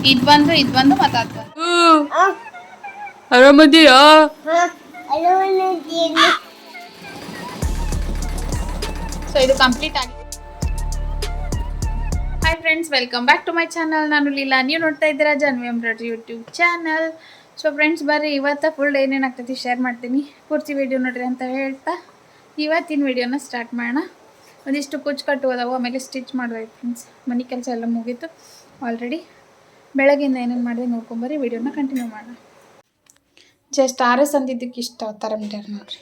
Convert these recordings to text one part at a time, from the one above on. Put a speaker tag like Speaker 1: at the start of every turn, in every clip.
Speaker 1: ಇದು ಬಂದು ಮತ್ತೆ ಆರಾಮದಿಯಾ? ಸೊ ಇದು ಕಂಪ್ಲೀಟ್ ಆಗಿ. Hi friends, welcome back to my channel. ನಾನು ಲೀಲಾ, ನೀವು ನೋಡ್ತಾ ಇದ್ದೀರಾ Janvi embroidery YouTube channel. So friends, ಬರ್ರಿ ಇವತ್ತು ಫುಲ್ ಡೇ ಏನೇನಾಗ್ತೈತಿ ಶೇರ್ ಮಾಡ್ತೀನಿ. ಪೂರ್ತಿ ವಿಡಿಯೋ ನೋಡ್ರಿ ಅಂತ ಹೇಳ್ತಾ ಇವತ್ತಿನ ವಿಡಿಯೋನ ಸ್ಟಾರ್ಟ್ ಮಾಡೋಣ. ಒಂದಿಷ್ಟು ಕುಚ್ಚು ಕಟ್ಟುವುದವು, ಆಮೇಲೆ ಸ್ಟಿಚ್ ಮಾಡೋದೈತೆ ಫ್ರೆಂಡ್ಸ್. ಮನೆ ಕೆಲಸ ಎಲ್ಲ ಮುಗೀತು ಆಲ್ರೆಡಿ. ಬೆಳಗ್ಗೆಯಿಂದ ಏನೇನು ಮಾಡಿದೆ ನೋಡ್ಕೊಂಬರ್ರಿ, ವಿಡಿಯೋನ ಕಂಟಿನ್ಯೂ ಮಾಡೋಣ. ಜಸ್ಟ್ RS ಅಂದಿದ್ದಕ್ಕೆ ಇಷ್ಟ ಅವತಾರ ಮಿಟ್ಯಾರ ನೋಡ್ರಿ.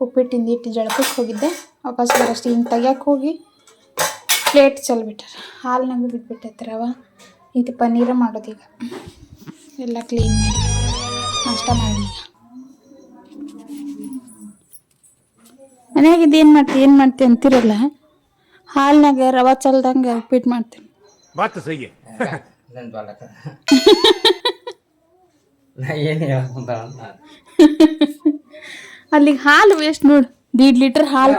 Speaker 1: ಉಪ್ಪಿಟ್ಟಿಂದ ಇಟ್ಟು ಜಳಕಕ್ಕೆ ಹೋಗಿದ್ದೆ, ವಾಪಸ್ ಬರೋಷ್ಟು ಹಿಂಗೆ ತೆಗ್ಯಕ್ಕೆ ಹೋಗಿ ಪ್ಲೇಟ್ ಚೆಲ್ಬಿಟ್ಟಾರ. ಹಾಲಿನಾಗೂ ಬಿದ್ದುಬಿಟ್ಟೈತೆ ರವ. ಇದು ಪನ್ನೀರ ಮಾಡೋದೀಗ, ಎಲ್ಲ ಕ್ಲೀನ್ ಮಾಡಿ ನಾಷ್ಟ ಮಾಡಿ. ಮನ್ಯಾಗಿದ್ದು ಏನು ಮಾಡ್ತಿ ಅಂತಿರಲ್ಲ, ಹಾಲಿನಾಗ ರವೆ ಚಲ್ದಂಗೆ ಉಪ್ಪಿಟ್ಟು ಮಾಡ್ತೀನಿ. ಅಲ್ಲಿಗೆ ಹಾಲು ವೇಸ್ಟ್ ನೋಡು. 1.5 ಲೀಟರ್ ಹಾಲು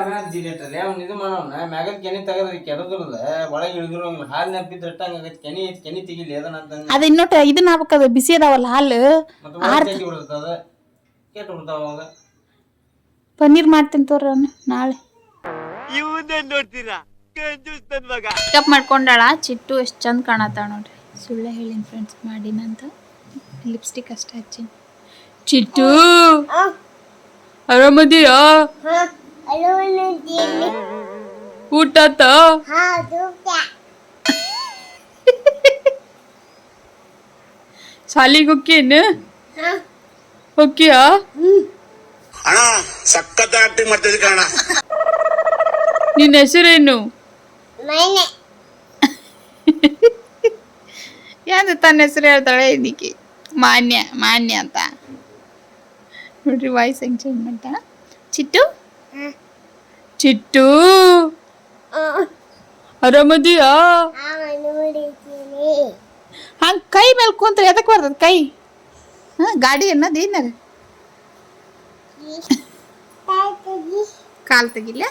Speaker 1: ಅದು ಇನ್ನೂ ಇದನ್ನ ಆಗ್ಬೇಕದು, ಬಿಸಿ ಅದಾವಲ್ಲ ಹಾಲು. ಪನ್ನೀರ್ ಮಾಡ್ತೀನಿ ತೋರ ನಾಳೆ. ಮೇಕಪ್ ಮಾಡ್ಕೊಂಡಾಳ ಚಿಟ್ಟು. ಎಷ್ಟು ಚಂದ ಕಾಣತ್ತಾಳ ನೋಡ್ರಿ. ಸುಳ್ಳೆ ಹೇಳಿನ ಫ್ರೆಂಡ್ಸ್ ಮಾಡಿನಂತ. ಲಿಪ್ಸ್ಟಿಕ್ ಅಷ್ಟೇ ಹಚ್ಚಿನಿ. ಚಿಟ್ಟು ಆರಾಮದಿಯಾ? ಊಟ ಆತ? ಶಾಲಿಗೆ ಹೋಗ್ಯೇನು? ಹೋಗ್ಯಾ? ನಿನ್ನ ಹೆಸರೇನು? ಯಾವ್ದು ತನ್ನ ಹೆಸರು ಹೇಳ್ತಾಳೆ ಇದಕ್ಕೆ? ಮಾನ್ಯ ಅಂತ ನೋಡ್ರಿ. ವಾಯ್ಸ್ ಹೆಂಗೆ ಚೇಂಜ್ ಮಾಡ್ತಾಳ. ಚಿಟ್ಟು ಆರಾಮದಿಯಾ? ಹಂಗೆ ಕೈ ಮೇಲೆ ಕುಂತ ಎದಕ್ಕೆ ಬರ್ತದ ಕೈ? ಗಾಡಿ ಅನ್ನೋದು ಏನಾರ ಕಾಲು ತೆಗಿಲ್ಲ.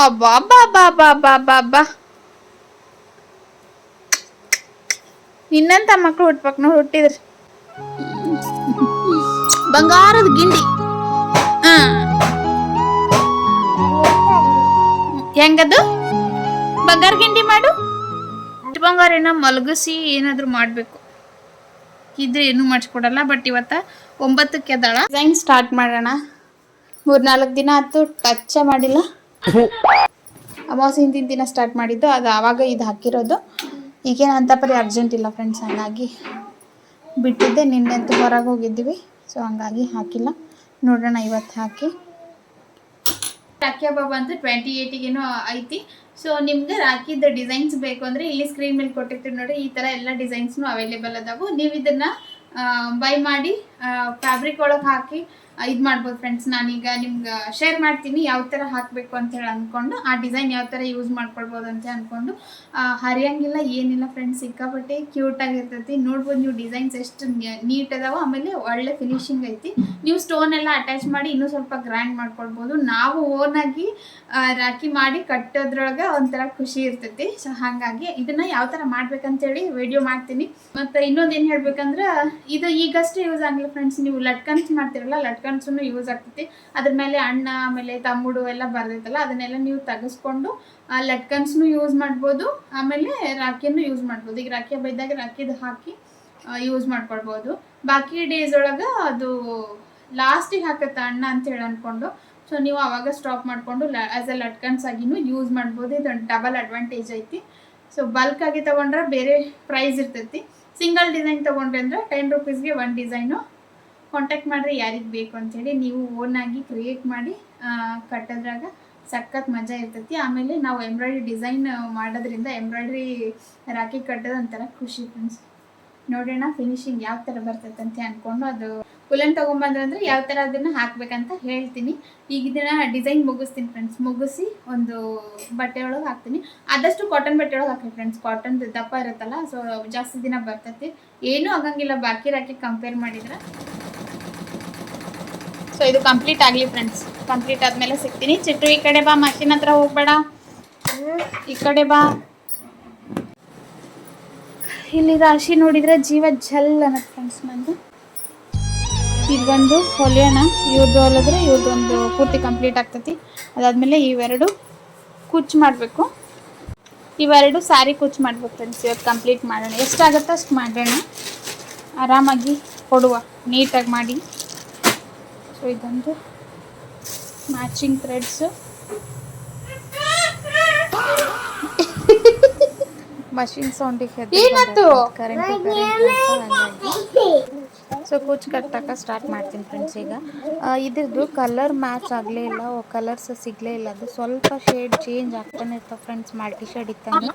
Speaker 1: ಅಬ್ಬಾ ನಿನ್ನಂತ ಮಕ್ಕಳು ಹುಟ್ಬೇಕು ನೋಡಿ. ಹುಟ್ಟಿದ್ರಿ ಬಂಗಾರದ ಗಿಂಡಿ. ಹೆಂಗದು ಬಂಗಾರ ಗಿಂಡಿ ಮಾಡು. ಬಂಗಾರೇನ ಮಲಗಿಸಿ ಏನಾದ್ರು ಮಾಡಬೇಕು. ಇದ್ರೆ ಏನೂ ಮಾಡಿಸ್ಕೊಡಲ್ಲ. ಬಟ್ ಇವತ್ತು 9ಕ್ಕೆ ಎದ್ದಾಳ. ಡಿಸೈನ್ ಸ್ಟಾರ್ಟ್ ಮಾಡೋಣ. 3-4 ದಿನ ಆಯ್ತು ಟಚ್ ಮಾಡಿಲ್ಲ. ಅಮಾವಾಸ್ಯೆ ಹಿಂದಿನ ದಿನ ಸ್ಟಾರ್ಟ್ ಮಾಡಿದ್ದು, ಅದು ಆವಾಗ ಇದು ಹಾಕಿರೋದು. ಈಗೇನು ಅಂತ ಪರಿ ಅರ್ಜೆಂಟ್ ಇಲ್ಲ ಫ್ರೆಂಡ್ಸ್, ಹಂಗಾಗಿ ಬಿಟ್ಟಿದ್ದೆ. ನಿನ್ನೆಂತೂ ಹೊರಗೆ ಹೋಗಿದ್ದೀವಿ, ಸೊ ಹಂಗಾಗಿ ಹಾಕಿಲ್ಲ. ನೋಡೋಣ ಇವತ್ತು ಹಾಕಿ. ರಾಖಿ ಹಬ್ಬ ಬಂತು 28ಗೇನೋ ಐತಿ. ಸೊ ನಿಮ್ಗೆ ರಾಖಿದ ಡಿಸೈನ್ಸ್ ಬೇಕು ಅಂದರೆ ಇಲ್ಲಿ ಸ್ಕ್ರೀನ್ ಮೇಲೆ ಕೊಟ್ಟಿರ್ತೀವಿ ನೋಡಿ. ಈ ಥರ ಎಲ್ಲ ಡಿಸೈನ್ಸ್ನು ಅವೈಲೇಬಲ್ ಅದಾವು. ನೀವು ಇದನ್ನು ಬೈ ಮಾಡಿ ಫ್ಯಾಬ್ರಿಕ್ ಒಳಗೆ ಹಾಕಿ ಇದು ಮಾಡ್ಬೋದು ಫ್ರೆಂಡ್ಸ್. ನಾನೀಗ ನಿಮ್ಗೆ ಶೇರ್ ಮಾಡ್ತೀನಿ ಯಾವ ಥರ ಹಾಕಬೇಕು ಅಂತೇಳಿ ಅಂದ್ಕೊಂಡು, ಆ ಡಿಸೈನ್ ಯಾವ ಥರ ಯೂಸ್ ಮಾಡ್ಕೊಳ್ಬೋದು ಅಂತ ಅಂದ್ಕೊಂಡು. ಹರಿಯಂಗಿಲ್ಲ ಏನಿಲ್ಲ ಫ್ರೆಂಡ್ಸ್, ಸಿಕ್ಕಾಪಟ್ಟೆ ಕ್ಯೂಟಾಗಿರ್ತೈತಿ. ನೋಡ್ಬೋದು ನೀವು ಡಿಸೈನ್ಸ್ ಎಷ್ಟು ನೀಟ್ ಅದಾವ. ಆಮೇಲೆ ಒಳ್ಳೆ ಫಿನಿಶಿಂಗ್ ಐತಿ. ನೀವು ಸ್ಟೋನ್ ಎಲ್ಲ ಅಟ್ಯಾಚ್ ಮಾಡಿ ಇನ್ನೂ ಸ್ವಲ್ಪ ಗ್ರ್ಯಾಂಡ್ ಮಾಡ್ಕೊಳ್ಬೋದು. ನಾವು ಓನಾಗಿ ರಾಖಿ ಮಾಡಿ ಕಟ್ಟೋದ್ರೊಳಗೆ ಒಂಥರ ಖುಷಿ ಇರ್ತೈತಿ. ಸೊ ಹಾಗಾಗಿ ಇದನ್ನು ಯಾವ ಥರ ಮಾಡ್ಬೇಕಂತೇಳಿ ವಿಡಿಯೋ ಮಾಡ್ತೀನಿ. ಮತ್ತು ಇನ್ನೊಂದು ಏನು ಹೇಳ್ಬೇಕಂದ್ರೆ, ಇದು ಈಗಷ್ಟೇ ಯೂಸ್ ಆಗಿಲ್ಲ ಫ್ರೆಂಡ್ಸ್. ನೀವು ಲಟ್ಕನ್ಸ್ ಮಾಡ್ತಿರಲ್ಲ, ಲಟ್ಕನ್ಸೂ ಯೂಸ್ ಆಗ್ತೈತಿ. ಅದ್ರ ಮೇಲೆ ಅಣ್ಣ ಆಮೇಲೆ ತಮ್ಮಡು ಎಲ್ಲ ಬರ್ತೈತಲ್ಲ, ಅದನ್ನೆಲ್ಲ ನೀವು ತೆಗೆಸ್ಕೊಂಡು ಲಟ್ಕನ್ಸ್ನು ಯೂಸ್ ಮಾಡ್ಬೋದು. ಆಮೇಲೆ ರಾಖಿಯನ್ನು ಯೂಸ್ ಮಾಡ್ಬೋದು. ಈಗ ರಾಖಿ ಹಬ್ಬ ಇದ್ದಾಗ ರಾಖಿದು ಹಾಕಿ ಯೂಸ್ ಮಾಡ್ಕೊಳ್ಬೋದು. ಬಾಕಿ ಡೇಸ್ ಒಳಗೆ ಅದು ಲಾಸ್ಟಿಗೆ ಹಾಕತ್ತ ಅಣ್ಣ ಅಂತೇಳಿ ಅಂದ್ಕೊಂಡು, ಸೊ ನೀವು ಆವಾಗ ಸ್ಟಾಪ್ ಮಾಡಿಕೊಂಡು ಆ್ಯಸ್ ಎ ಲಟ್ಕನ್ಸ್ ಆಗಿನೂ ಯೂಸ್ ಮಾಡ್ಬೋದು. ಇದು ಡಬಲ್ ಅಡ್ವಾಂಟೇಜ್ ಐತಿ. ಸೊ ಬಲ್ಕ್ ಆಗಿ ತೊಗೊಂಡ್ರೆ ಬೇರೆ ಪ್ರೈಸ್ ಇರ್ತೈತಿ. ಸಿಂಗಲ್ ಡಿಸೈನ್ ತೊಗೊಂಡ್ರೆ ಅಂದರೆ 10 ರೂಪೀಸ್ಗೆ 1 ಡಿಸೈನು. ಕಾಂಟ್ಯಾಕ್ಟ್ ಮಾಡಿರಿ ಯಾರಿಗೆ ಬೇಕು ಅಂಥೇಳಿ. ನೀವು ಓನಾಗಿ ಕ್ರಿಯೇಟ್ ಮಾಡಿ ಕಟ್ಟೋದ್ರಾಗ ಸಖತ್ ಮಜಾ ಇರ್ತೈತಿ. ಆಮೇಲೆ ನಾವು ಎಂಬ್ರಾಯ್ಡ್ರಿ ಡಿಸೈನ್ ಮಾಡೋದ್ರಿಂದ ಎಂಬ್ರಾಯ್ಡ್ರಿ ರಾಖಿ ಕಟ್ಟೋದು ಒಂಥರ ಖುಷಿ ಫ್ರೆಂಡ್ಸ್. ನೋಡೋಣ ಫಿನಿಶಿಂಗ್ ಯಾವ ಥರ ಬರ್ತೈತೆ ಅಂತ ಅಂದ್ಕೊಂಡು, ಅದು ಕುಲನ್ ತೊಗೊಂಬಂದ್ರೆ ಯಾವ ಥರ ಅದನ್ನು ಹಾಕಬೇಕಂತ ಹೇಳ್ತೀನಿ. ಈಗ ಇದನ್ನು ಡಿಸೈನ್ ಮುಗಿಸ್ತೀನಿ ಫ್ರೆಂಡ್ಸ್. ಮುಗಿಸಿ ಒಂದು ಬಟ್ಟೆ ಒಳಗೆ ಹಾಕ್ತೀನಿ. ಆದಷ್ಟು ಕಾಟನ್ ಬಟ್ಟೆ ಒಳಗೆ ಹಾಕಿ ಫ್ರೆಂಡ್ಸ್. ಕಾಟನ್ ದಪ್ಪ ಇರುತ್ತಲ್ಲ, ಸೊ ಜಾಸ್ತಿ ದಿನ ಬರ್ತೈತಿ, ಏನೂ ಆಗಂಗಿಲ್ಲ ಬಾಕಿ ರಾಖಿ ಕಂಪೇರ್ ಮಾಡಿದ್ರೆ. ಸೊ ಇದು ಕಂಪ್ಲೀಟ್ ಆಗಲಿ ಫ್ರೆಂಡ್ಸ್. ಕಂಪ್ಲೀಟ್ ಆದಮೇಲೆ ಸಿಗ್ತೀನಿ. ಚಿಟ್ಟು ಈ ಕಡೆ ಬಾ, ಮಷಿನ್ ಹತ್ರ ಹೋಗ್ಬೇಡ, ಈ ಕಡೆ ಬಾ. ಇಲ್ಲಿ ರಾಶಿ ನೋಡಿದರೆ ಜೀವ ಜಲ್ ಅನ್ನೋದು ಫ್ರೆಂಡ್ಸ್ ನಂದು. ಇದೊಂದು ಹೊಲಿಯೋಣ, ಇವ್ರದ್ದು ಹೊಲಿದ್ರೆ ಇವ್ರದ್ದೊಂದು ಪೂರ್ತಿ ಕಂಪ್ಲೀಟ್ ಆಗ್ತೈತಿ. ಅದಾದಮೇಲೆ ಇವೆರಡು ಕುಚ್ಚು ಮಾಡಬೇಕು. ಇವೆರಡು ಸ್ಯಾರಿ ಕುಚ್ಚು ಮಾಡ್ಬೇಕು ಫ್ರೆಂಡ್ಸ್. ಇವತ್ತು ಕಂಪ್ಲೀಟ್ ಮಾಡೋಣ, ಎಷ್ಟಾಗುತ್ತೋ ಅಷ್ಟು ಮಾಡೋಣ, ಆರಾಮಾಗಿ ಕೊಡುವ, ನೀಟಾಗಿ ಮಾಡಿ. ಸೊ ಇದೊಂದು ಮ್ಯಾಚಿಂಗ್ ಥ್ರೆಡ್ಸು. ಮಷಿನ್ ಸೌಂಡಿಗೆ ಏನಾಯ್ತು? ಕರೆಂಟ್ ಸೊ ಕೂಚ್ ಕಟ್ಟಕ್ಕೆ ಸ್ಟಾರ್ಟ್ ಮಾಡ್ತೀನಿ ಫ್ರೆಂಡ್ಸ್. ಈಗ ಇದ್ರದ್ದು ಕಲರ್ ಮ್ಯಾಚ್ ಆಗಲೇ ಇಲ್ಲ, ಕಲರ್ಸ್ ಸಿಗಲೇ ಇಲ್ಲ. ಅದು ಸ್ವಲ್ಪ ಶೇಡ್ ಚೇಂಜ್ ಆಗ್ತಾನೆ ಇರ್ತಾವೆ ಫ್ರೆಂಡ್ಸ್. ಮಲ್ಟಿ ಶೇಡ್ ಇತ್ತಂದ್ರೆ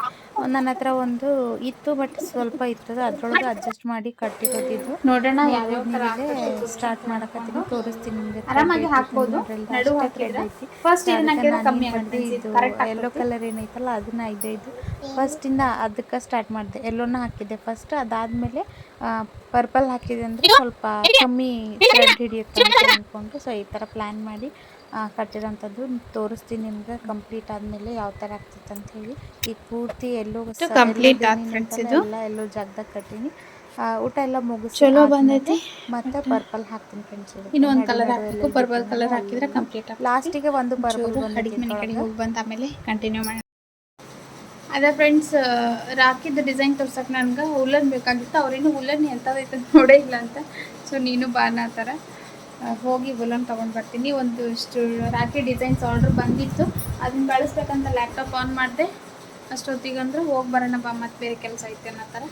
Speaker 1: ನನ್ನ ಹತ್ರ ಒಂದು ಇತ್ತು, ಬಟ್ ಸ್ವಲ್ಪ ಇರ್ತದೆ, ಅದ್ರೊಳಗೆ ಅಡ್ಜಸ್ಟ್ ಮಾಡಿ ಕಟ್ಟಿರೋದಿದ್ದು. ನೋಡೋಣ ಯಾವ್ಯಾವ ಸ್ಟಾರ್ಟ್ ಮಾಡಕತ್ತೀನಿ, ತೋರಿಸ್ತೀನಿ ನಿಮಗೆ. ಆರಾಮಾಗಿ ಹಾಕ್ಬೋದು, ಫಸ್ಟ್ ಯೆಲ್ಲೋ ಕಲರ್ ಏನೈತಲ್ಲ ಅದನ್ನ ಇದು ಫಸ್ಟಿಂದ ಅದಕ್ಕೆ ಸ್ಟಾರ್ಟ್ ಮಾಡಿದೆ. ಎಲ್ಲೋನ ಹಾಕಿದ್ದೆ ಫಸ್ಟ್, ಅದಾದಮೇಲೆ ಪರ್ಪಲ್ ಹಾಕಿದೆ ಅಂದರೆ ಸ್ವಲ್ಪ ಕಮ್ಮಿ ಥ್ರೆಡ್ ಹಿಡಿಯುತ್ತೆ ಅಂತ ಅಂದ್ಕೊಂಡು ಸೊ ಈ ಥರ ಪ್ಲ್ಯಾನ್ ಮಾಡಿ ಕಟ್ಟಿರೋಂಥದ್ದು ತೋರಿಸ್ತೀನಿ ನಿಮ್ಗೆ. ಕಂಪ್ಲೀಟ್ ಆದಮೇಲೆ ಯಾವ ಥರ ಆಗ್ತೈತೆ ಅಂತ ಹೇಳಿ. ಈಗ ಪೂರ್ತಿ ಎಲ್ಲೋ ಎಲ್ಲ ಎಲ್ಲೋ ಜಾಗದಾಗ ಕಟ್ಟೀನಿ. ಊಟ ಎಲ್ಲ ಮುಗಿಸಿ ಚಲೋ ಬಂದೈತಿ. ಮತ್ತೆ ಪರ್ಪಲ್ ಹಾಕ್ತೀನಿ ಫ್ರೆಂಡ್ಸ್. ಇನ್ನೊಂದು ಕಲರ್ ಹಾಕಬೇಕು, ಪರ್ಪಲ್ ಕಲರ್ ಹಾಕಿದ್ರೆ ಕಂಪ್ಲೀಟ್ ಆಗುತ್ತೆ. ಲಾಸ್ಟಿಗೆ ಒಂದು ಪರ್ಪಲ್ ಅಡಿಗೆ ಮನೆ ಕಡೆ ಹೋಗಿ ಬಂದು ಆಮೇಲೆ ಕಂಟಿನ್ಯೂ ಮಾಡಿ. ಅದೇ ಫ್ರೆಂಡ್ಸ್, ರಾಕಿದ ಡಿಸೈನ್ ತೋರ್ಸಕ್ಕೆ ನನಗೆ ಉಲ್ಲನ್ ಬೇಕಾಗಿತ್ತು. ಅವ್ರೇನು ಉಲ್ಲನ್ ಎಂಥದೈತೆ ನೋಡೇ ಇಲ್ಲ ಅಂತ. ಸೊ ನೀನು ಬಾನ ಆ ಥರ ಹೋಗಿ ಉಲ್ಲನ್ ತೊಗೊಂಡು ಬರ್ತೀನಿ. ಒಂದಿಷ್ಟು ರಾಖಿ ಡಿಸೈನ್ಸ್ ಆರ್ಡ್ರ್ ಬಂದಿತ್ತು, ಅದನ್ನ ಕಳಿಸ್ಬೇಕಂತ ಲ್ಯಾಪ್ಟಾಪ್ ಆನ್ ಮಾಡಿದೆ. ಅಷ್ಟೊತ್ತಿಗಂದ್ರೆ ಹೋಗಿ ಬರೋಣ ಬಾ, ಮತ್ತು ಬೇರೆ ಕೆಲಸ ಐತೆ ಅನ್ನೋ ಥರ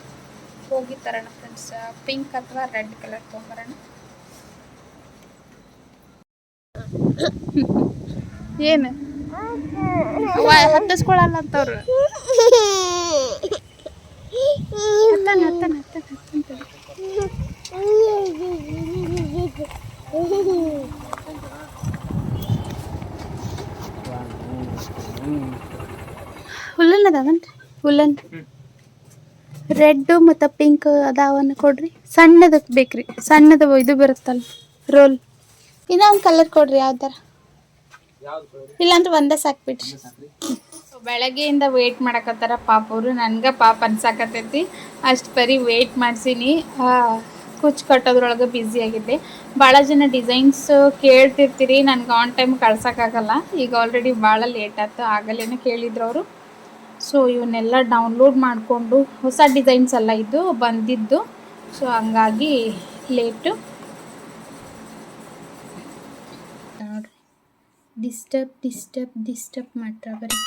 Speaker 1: ಹೋಗಿ ತರೋಣ ಫ್ರೆಂಡ್ಸ್. ಪಿಂಕ್ ಅಥವಾ ರೆಡ್ ಕಲರ್ ತೊಗೊಂಬರೋಣ. ಏನು ಹತ್ತಿಸ್ಕೊಳಲ್ಲ ಅಂತವ್ರು. ಹುಲ್ಲನ್ ಅದಾವನ್ರಿ, ಹುಲ್ಲನ್ ರೆಡ್ ಮತ್ತು ಪಿಂಕ್ ಅದಾವನ್ನ ಕೊಡ್ರಿ. ಸಣ್ಣದಕ್ಕೆ ಬೇಕ್ರಿ, ಸಣ್ಣದು ಇದು ಬರುತ್ತಲ್ಲ ರೋಲ್. ಇನ್ನೊಂದು ಕಲರ್ ಕೊಡ್ರಿ, ಯಾವ ಥರ ಇಲ್ಲಾಂದ್ರೆ ಒಂದೇ ಸಾಕ್ಬಿಟ್ರಿ. ಬೆಳಗ್ಗೆಯಿಂದ ವೇಟ್ ಮಾಡಕತ್ತಾರ ಪಾಪ ಅವರು. ನನಗೆ ಪಾಪ ಅನ್ಸಾಕತ್ತೈತಿ, ಅಷ್ಟು ಬರೀ ವೇಟ್ ಮಾಡ್ಸೀನಿ. ಕುಚ್ಚು ಕಟ್ಟೋದ್ರೊಳಗೆ ಬ್ಯುಸಿ ಆಗಿದ್ದೆ. ಭಾಳ ಜನ ಡಿಸೈನ್ಸ್ ಕೇಳ್ತಿರ್ತೀರಿ, ನನಗೆ ಆನ್ ಟೈಮ್ ಕಳ್ಸೋಕ್ಕಾಗಲ್ಲ. ಈಗ ಆಲ್ರೆಡಿ ಭಾಳ ಲೇಟ್ ಆಯ್ತು, ಆಗಲೇನೆ ಕೇಳಿದ್ರು ಅವರು. ಸೊ ಇವನ್ನೆಲ್ಲ ಡೌನ್ಲೋಡ್ ಮಾಡಿಕೊಂಡು ಹೊಸ ಡಿಸೈನ್ಸ್ ಎಲ್ಲ ಇದು ಬಂದಿದ್ದು, ಸೊ ಹಂಗಾಗಿ ಲೇಟು. ನೋಡ್ರಿ, ಡಿಸ್ಟರ್ಬ್ ಮಾಡ್ತಾರೆ ಬರೀ.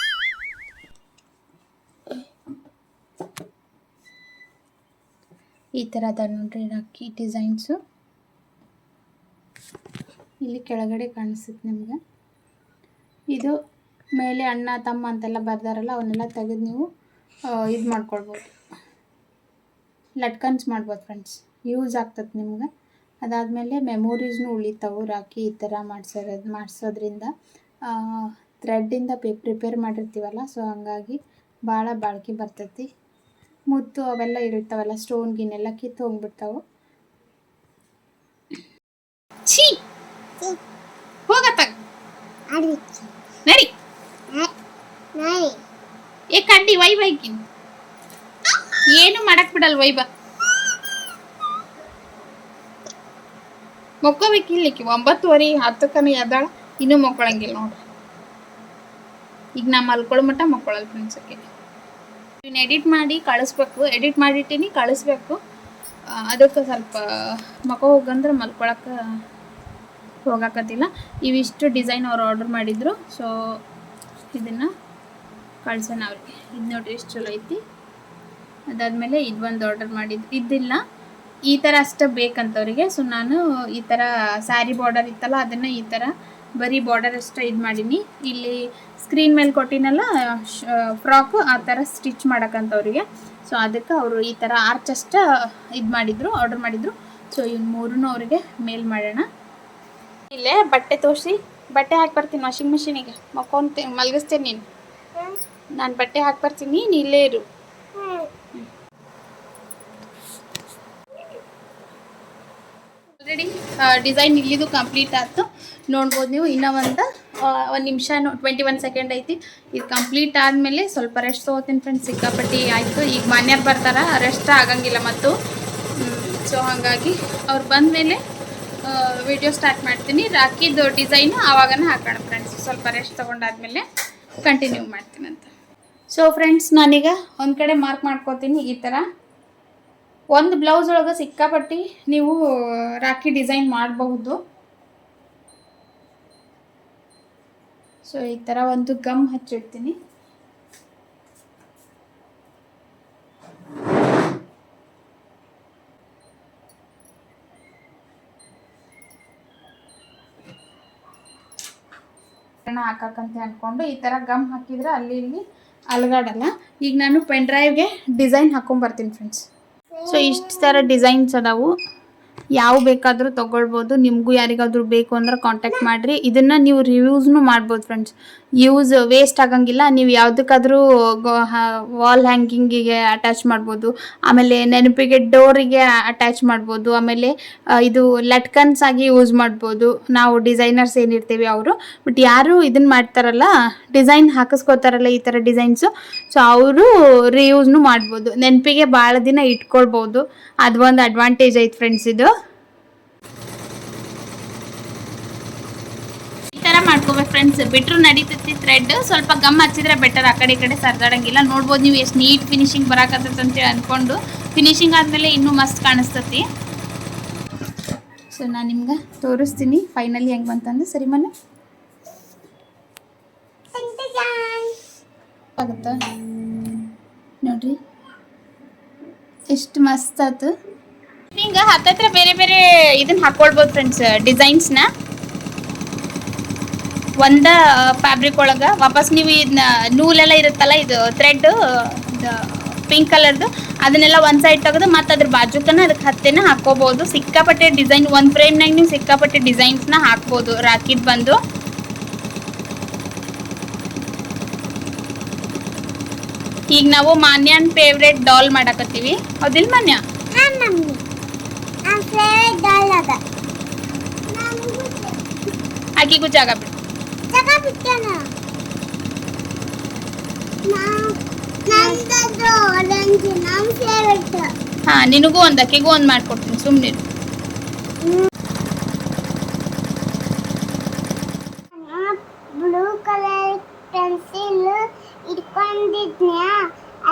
Speaker 1: ಈ ಥರ ಅದ ನೋಡ್ರಿ ರಾಖಿ ಡಿಸೈನ್ಸು. ಇಲ್ಲಿ ಕೆಳಗಡೆ ಕಾಣಿಸುತ್ತೆ ನಿಮ್ಗೆ. ಇದು ಮೇಲೆ ಅಣ್ಣ ತಮ್ಮ ಅಂತೆಲ್ಲ ಬರ್ದಾರಲ್ಲ, ಅವನ್ನೆಲ್ಲ ತೆಗೆದು ನೀವು ಇದು ಮಾಡ್ಕೊಳ್ಬೋದು, ಲಟ್ಕನ್ಸ್ ಮಾಡ್ಬೋದು ಫ್ರೆಂಡ್ಸ್. ಯೂಸ್ ಆಗ್ತದೆ ನಿಮ್ಗೆ. ಅದಾದಮೇಲೆ ಮೆಮೊರೀಸ್ನು ಉಳಿತಾವೆ ರಾಖಿ ಈ ಥರ ಮಾಡಿಸೋದ್ರಿಂದ. ಥ್ರೆಡ್ಡಿಂದ ಪ್ರಿಪೇರ್ ಮಾಡಿರ್ತೀವಲ್ಲ, ಸೊ ಹಂಗಾಗಿ ಭಾಳ ಬಾಳ್ಕೆ ಬರ್ತೈತಿ. ಮುತ್ತು ಅವೆಲ್ಲ ಇರ್ತಾವಲ್ಲ, ಸ್ಟೋನ್ ಗಿನ್ನೆಲ್ಲ ಕಿತ್ತು ಹೋಗ್ಬಿಡ್ತಾವೆ. ಛೀ ಹೋಗತ್ತ ನಡಿ ಏ ಕಡ್ಡಿ ವೈಕಿನ್ ಏನು ಮಾಡಕ್ ಬಿಡಲ್ ವೈಬ. ಮೊಕ್ಕೋಬೇಕಿಲ್ಲಕ್ಕೆ 9:30 10 ಎದ್ದಾಳ, ಇನ್ನೂ ಮೊಕ್ಕೊಳಂಗಿಲ್ಲ ನೋಡ್ರಿ. ಈಗ ನಾ ಮಲ್ಕೊಳ್ಳೋ ಮಟ್ಟ ಮೊಕ್ಕೊಳಲ್ಲ ಫ್ರೆಂಡ್ಸಕ್ಕೆ. ಇನ್ನು ಎಡಿಟ್ ಮಾಡಿ ಕಳಿಸ್ಬೇಕು, ಎಡಿಟ್ ಮಾಡಿಟ್ಟಿನಿ ಕಳಿಸ್ಬೇಕು. ಅದಕ್ಕೆ ಸ್ವಲ್ಪ ಮಕ್ಕೋ ಹೋಗಂದ್ರೆ ಮಲ್ಕೊಳಕ್ಕೆ ಹೋಗಕತ್ತಿಲ್ಲ. ಇವಿಷ್ಟು ಡಿಸೈನ್ ಅವ್ರು ಆರ್ಡ್ರ್ ಮಾಡಿದ್ರು, ಸೊ ಇದನ್ನು ಕಳ್ಸೋಣ ಅವ್ರಿಗೆ. ಇದು ನೋಡ್ರಿ ಎಷ್ಟು ಚಲೋ ಐತಿ. ಅದಾದಮೇಲೆ ಇದೊಂದು ಆರ್ಡರ್ ಮಾಡಿದ್ದು, ಇದಿಲ್ಲ ಈ ಥರ ಅಷ್ಟೇ ಬೇಕಂತವ್ರಿಗೆ. ಸೊ ನಾನು ಈ ಥರ ಸ್ಯಾರಿ ಬಾರ್ಡರ್ ಇತ್ತಲ್ಲ, ಅದನ್ನು ಈ ಥರ ಬರೀ ಬಾರ್ಡರ್ ಅಷ್ಟೇ ಇದು ಮಾಡೀನಿ. ಇಲ್ಲಿ ಸ್ಕ್ರೀನ್ ಮೇಲೆ ಕೊಟ್ಟಿನಲ್ಲ ಫ್ರಾಕು, ಆ ಥರ ಸ್ಟಿಚ್ ಮಾಡೋಕ್ಕಂತವ್ರಿಗೆ. ಸೊ ಅದಕ್ಕೆ ಅವರು ಈ ಥರ ಆರ್ಚ್ ಅಷ್ಟೇ ಇದು ಮಾಡಿದರು, ಆರ್ಡರ್ ಮಾಡಿದರು. ಸೊ ಇವ್ನು ಮೂರನ್ನೂ ಅವರಿಗೆ ಮೇಲ್ ಮಾಡೋಣ. ಇಲ್ಲೇ ಬಟ್ಟೆ ತೋರಿಸಿ, ಬಟ್ಟೆ ಹಾಕಿ ಬರ್ತೀನಿ ವಾಷಿಂಗ್ ಮಿಷಿನಿಗೆ. ಮಲಗಿಸ್ತೇನೆ ನೀನು. ನಾನು ಬಟ್ಟೆ ಹಾಕಿ ಬರ್ತೀನಿ, ನೀನು ಇಲ್ಲೇ ಇರು. ರೆಡಿ ಡಿಸೈನ್ ಇಲ್ಲಿದು ಕಂಪ್ಲೀಟ್ ಆಯ್ತು ನೋಡ್ಬೋದು ನೀವು. ಇನ್ನೂ ಒಂದು ನಿಮಿಷ 21 ಸೆಕೆಂಡ್ ಐತಿ. ಇದು ಕಂಪ್ಲೀಟ್ ಆದಮೇಲೆ ಸ್ವಲ್ಪ ರೆಸ್ಟ್ ತೊಗೋತೀನಿ ಫ್ರೆಂಡ್ಸ್. ಸಿಕ್ಕಾಪಟ್ಟಿ ಆಯಿತು. ಈಗ ಮಾನ್ಯರು ಬರ್ತಾರೆ, ರೆಸ್ಟ್ ಆಗಂಗಿಲ್ಲ ಮತ್ತು. ಸೊ ಹಾಗಾಗಿ ಅವ್ರು ಬಂದಮೇಲೆ ವಿಡಿಯೋ ಸ್ಟಾರ್ಟ್ ಮಾಡ್ತೀನಿ. ರಾಖಿದು ಡಿಸೈನು ಆವಾಗನೇ ಹಾಕೋಣ ಫ್ರೆಂಡ್ಸ್. ಸ್ವಲ್ಪ ರೆಸ್ಟ್ ತೊಗೊಂಡಾದ್ಮೇಲೆ ಕಂಟಿನ್ಯೂ ಮಾಡ್ತೀನಂತ. ಸೊ ಫ್ರೆಂಡ್ಸ್, ನಾನೀಗ ಒಂದು ಕಡೆ ಮಾರ್ಕ್ ಮಾಡ್ಕೋತೀನಿ. ಈ ಥರ ಒಂದು ಬ್ಲೌಸ್ ಒಳಗೆ ಸಿಕ್ಕಾಪಟ್ಟಿ ನೀವು ರಾಖಿ ಡಿಸೈನ್ ಮಾಡಬಹುದು. ಸೊ ಈ ಥರ ಒಂದು ಗಮ್ ಹಚ್ಚಿಡ್ತೀನಿ. ಹಾಕಕ್ಕಂತ ಅಂದ್ಕೊಂಡು ಈ ಥರ ಗಮ್ ಹಾಕಿದ್ರೆ ಅಲ್ಲಿ ಇಲ್ಲಿ ಅಲಗಾಡಲ್ಲ. ಈಗ ನಾನು ಪೆನ್ ಡ್ರೈವ್ಗೆ ಡಿಸೈನ್ ಹಾಕೊಂಬರ್ತೀನಿ ಫ್ರೆಂಡ್ಸ್. ಸೊ ಇಷ್ಟು ಥರ ಡಿಸೈನ್ಸ್ ಅದಾವು. ಯಾವ ಬೇಕಾದರೂ ತೊಗೊಳ್ಬೋದು. ನಿಮಗೂ ಯಾರಿಗಾದ್ರೂ ಬೇಕು ಅಂದ್ರೆ ಕಾಂಟ್ಯಾಕ್ಟ್ ಮಾಡಿರಿ. ಇದನ್ನು ನೀವು ರಿವ್ಯೂಸ್ನು ಮಾಡ್ಬೋದು ಫ್ರೆಂಡ್ಸ್. ವೇಸ್ಟ್ ಆಗಂಗಿಲ್ಲ. ನೀವು ಯಾವುದಕ್ಕಾದ್ರೂ ವಾಲ್ ಹ್ಯಾಂಗಿಂಗಿಗೆ ಅಟ್ಯಾಚ್ ಮಾಡ್ಬೋದು. ಆಮೇಲೆ ನೆನಪಿಗೆ ಡೋರಿಗೆ ಅಟ್ಯಾಚ್ ಮಾಡ್ಬೋದು. ಆಮೇಲೆ ಇದು ಲಟ್ಕನ್ಸ್ ಆಗಿ ಯೂಸ್ ಮಾಡ್ಬೋದು. ನಾವು ಡಿಸೈನರ್ಸ್ ಏನಿರ್ತೀವಿ ಅವರು. ಬಟ್ ಯಾರು ಇದನ್ನು ಮಾಡ್ತಾರಲ್ಲ, ಡಿಸೈನ್ ಹಾಕಿಸ್ಕೋತಾರಲ್ಲ ಈ ಥರ ಡಿಸೈನ್ಸು, ಸೊ ಅವರು ರಿಯೂಸ್ನು ಮಾಡ್ಬೋದು. ನೆನಪಿಗೆ ಭಾಳ ದಿನ ಇಟ್ಕೊಳ್ಬೋದು. ಅದು ಒಂದು ಅಡ್ವಾಂಟೇಜ್ ಐತೆ ಫ್ರೆಂಡ್ಸ್. ಇದು ಈ ಥರ ಮಾಡ್ಕೋಬೇಕು ಫ್ರೆಂಡ್ಸ್. ಬಿಟ್ಟರು ನಡೀತೈತಿ. ಥ್ರೆಡ್ ಸ್ವಲ್ಪ ಗಮ್ ಹಚ್ಚಿದ್ರೆ ಬೆಟರ್. ಆ ಕಡೆ ಈ ಕಡೆ ಸರ್ದಾಡಂಗಿಲ್ಲ. ನೋಡ್ಬೋದು ನೀವು ಎಷ್ಟು ನೀಟ್ ಫಿನಿಶಿಂಗ್ ಬರಾಕತ್ತೈತೆ ಅಂತೇಳಿ ಅಂದ್ಕೊಂಡು. ಫಿನಿಶಿಂಗ್ ಆದಮೇಲೆ ಇನ್ನೂ ಮಸ್ತ್ ಕಾಣಿಸ್ತತಿ. ಸೊ ನಾನು ನಿಮ್ಗೆ ತೋರಿಸ್ತೀನಿ ಫೈನಲಿ ಹೆಂಗೆ ಬಂತಂದು. ಸರಿ ಮನೆ ಆಗುತ್ತಾ ನೋಡ್ರಿ, ಎಷ್ಟು ಮಸ್ತ್ ಆಯ್ತು. ಹಿಂಗೆ ಹತ್ತತ್ರ ಬೇರೆ ಬೇರೆ ಇದನ್ನ ಹಾಕ್ಕೊಳ್ಬೋದು ಫ್ರೆಂಡ್ಸ್. ಡಿಸೈನ್ಸ್ನ ಒಂದ ಫ್ಯಾಬ್ರಿಕ್ ಒಳಗೆ ವಾಪಸ್ ನೀವು ಇದನ್ನ ನೂಲೆಲ್ಲ ಇರುತ್ತಲ್ಲ, ಇದು ಥ್ರೆಡ್ ಪಿಂಕ್ ಕಲರ್ದು, ಅದನ್ನೆಲ್ಲ ಒಂದು ಸೈಡ್ ತೆಗೆದು ಮತ್ತು ಅದ್ರ ಬಾಜುಕನ ಅದಕ್ಕೆ ಹತ್ತೇನ ಹಾಕ್ಕೋಬೋದು. ಸಿಕ್ಕಾಪಟ್ಟೆ ಡಿಸೈನ್ ಒಂದು ಫ್ರೇಮ್ನಾಗ ನೀವು ಸಿಕ್ಕಾಪಟ್ಟೆ ಡಿಸೈನ್ಸ್ನ ಹಾಕ್ಬೋದು. ರಾಖಿದ್ ಬಂದು ಈಗ ನಾವು ಮಾನ್ಯನ್ ಫೇವ್ರೇಟ್ ಡಾಲ್ ಮಾಡಕತ್ತೀವಿ. ಹೌದಿಲ್ಲ ಮಾನ್ಯ? ಆಕಿಗೂ ಜಾಗ ಬಿಡು. ಹಾ, ನಿನಗೂ ಒಂದು ಅಕ್ಕಿಗೂ ಒಂದು ಮಾಡ್ಕೊಡ್ತೀನಿ. ಸುಮ್ಮನೆ
Speaker 2: ಬ್ಲೂ ಕಲರ್ ಪೆನ್ಸಿಲ್ ಇಟ್ಕೊಂಡಿದ್ನ್ಯಾ,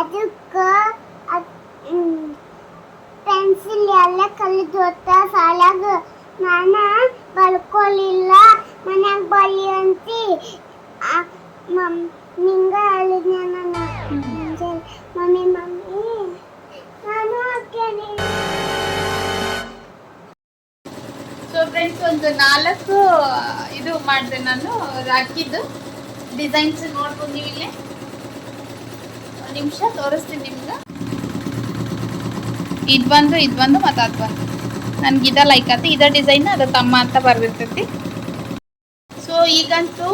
Speaker 2: ಅದಕ್ಕೆ ಪೆನ್ಸಿಲ್ ಎಲ್ಲ ಕಲಿದು ಹೊತ್ತ ಸಾಲಾಗ ನಾನು ಬಳ್ಕೊಲಿಲ್ಲ. ಮನ್ಯಾಗ ಬಳಿ ಅಂತಿ ನಿಂಗ ಹೇಳಿದ್ನ ನಾನು. ಮಮ್ಮಿ ನಾನು ಹಾಕ್ಯಾನೆ.
Speaker 1: ಸೊ ಫ್ರೆಂಡ್ಸ್, ಒಂದು 4 ಇದು ಮಾಡಿದೆ ನಾನು ರಾಖಿದ್ದು ಡಿಸೈನ್ಸ್. ನೋಡ್ಬೋದು ನೀವು ಇಲ್ಲೇ. ಒಂದು ನಿಮಿಷ ತೋರಿಸ್ತೀನಿ ನಿಮ್ಗೆ. ಇದು ಬಂದು ಮತ್ತು ಅದು ಬಂದು ನನಗೆ ಇದ ಲೈಕ್ ಆಯ್ತು. ಇದ ಡಿಸೈನ್ ಅದು ತಮ್ಮ ಅಂತ ಬರ್ದಿರ್ತೈತಿ. ಸೊ ಈಗಂತೂ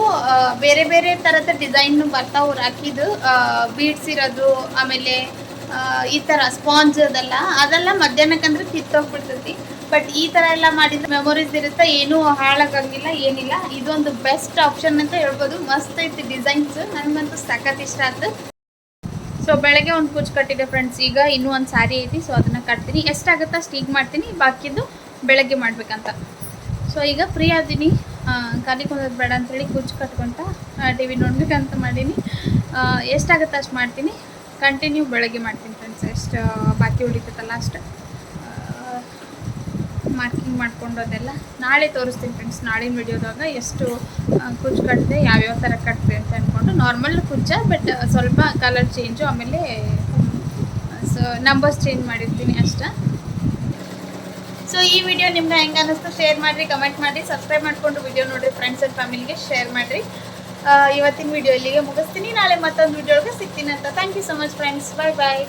Speaker 1: ಬೇರೆ ಬೇರೆ ಥರದ ಡಿಸೈನ್ ಬರ್ತಾವೆ ರಾಖಿದು. ಬೀಡ್ಸ್ ಇರೋದು, ಆಮೇಲೆ ಈ ಥರ ಸ್ಪಾಂಜ್ ಅದೆಲ್ಲ ಮಧ್ಯಾಹ್ನಕ್ಕಂದ್ರೆ ಕಿತ್ತೋಗ್ಬಿಡ್ತೈತಿ. ಬಟ್ ಈ ಥರ ಎಲ್ಲ ಮಾಡಿದ್ರೆ ಮೆಮೊರೀಸ್ ಇರುತ್ತೆ, ಏನೂ ಹಾಳಾಗಂಗಿಲ್ಲ, ಏನಿಲ್ಲ. ಇದೊಂದು ಬೆಸ್ಟ್ ಆಪ್ಷನ್ ಅಂತ ಹೇಳ್ಬೋದು. ಮಸ್ತ್ ಐತಿ ಡಿಸೈನ್ಸ್. ನನಗಂತೂ ಸಖತ್ ಇಷ್ಟ ಆಯ್ತು. ಸೊ ಬೆಳಗ್ಗೆ ಒಂದು ಕುಚ್ಚು ಕಟ್ಟಿದೆ ಫ್ರೆಂಡ್ಸ್. ಈಗ ಇನ್ನೂ ಒಂದು ಸ್ಯಾರಿ ಐತಿ. ಸೊ ಅದನ್ನು ಕಟ್ತೀನಿ. ಎಷ್ಟಾಗುತ್ತೆ ಅಷ್ಟು ಈಗ ಮಾಡ್ತೀನಿ, ಬಾಕಿದ್ದು ಬೆಳಗ್ಗೆ ಮಾಡ್ಬೇಕಂತ. ಸೊ ಈಗ ಫ್ರೀ ಆದೀನಿ, ಖಾಲಿ ಕುಂದೋದು ಬೇಡ ಅಂಥೇಳಿ ಕುಚ್ಚು ಕಟ್ಕೊಂತ ಟಿ ವಿ ನೋಡ್ಬೇಕಂತ ಮಾಡೀನಿ. ಎಷ್ಟಾಗುತ್ತೆ ಅಷ್ಟು ಮಾಡ್ತೀನಿ. ಕಂಟಿನ್ಯೂ ಬೆಳಗ್ಗೆ ಮಾಡ್ತೀನಿ ಫ್ರೆಂಡ್ಸ್. ಎಷ್ಟು ಬಾಕಿ ಉಳಿತೈತಲ್ಲ ಅಷ್ಟು ಮಾರ್ಕಿಂಗ್ ಮಾಡ್ಕೊಂಡು ಅದೆಲ್ಲ ನಾಳೆ ತೋರಿಸ್ತೀನಿ ಫ್ರೆಂಡ್ಸ್. ನಾಳಿನ ವಿಡಿಯೋದಾಗ ಎಷ್ಟು ಕುಚ್ಚು ಕಟ್ಟಿದೆ, ಯಾವ್ಯಾವ ಥರ ಕಟ್ಟಿದೆ ಅಂತ ಅಂದ್ಕೊಂಡು. ನಾರ್ಮಲ್ ಕುಚ್ಚ, ಬಟ್ ಸ್ವಲ್ಪ ಕಲರ್ ಚೇಂಜು, ಆಮೇಲೆ ನಂಬರ್ಸ್ ಚೇಂಜ್ ಮಾಡಿರ್ತೀನಿ ಅಷ್ಟೇ. ಸೊ ಈ ವಿಡಿಯೋ ನಿಮ್ಗೆ ಹೆಂಗೆ ಅನ್ನಿಸ್ತು ಶೇರ್ ಮಾಡಿರಿ, ಕಮೆಂಟ್ ಮಾಡಿರಿ, ಸಬ್ಸ್ಕ್ರೈಬ್ ಮಾಡಿಕೊಂಡು ವಿಡಿಯೋ ನೋಡಿರಿ. ಫ್ರೆಂಡ್ಸ್ ಆ್ಯಂಡ್ ಫ್ಯಾಮಿಲಿಗೆ ಶೇರ್ ಮಾಡಿರಿ. ಇವತ್ತಿನ ವಿಡಿಯೋ ಇಲ್ಲಿಗೆ ಮುಗಿಸ್ತೀನಿ. ನಾಳೆ ಮತ್ತೊಂದು ವಿಡಿಯೋಗೆ ಸಿಗ್ತೀನಿ ಅಂತ. Thank you so much friends. Bye bye.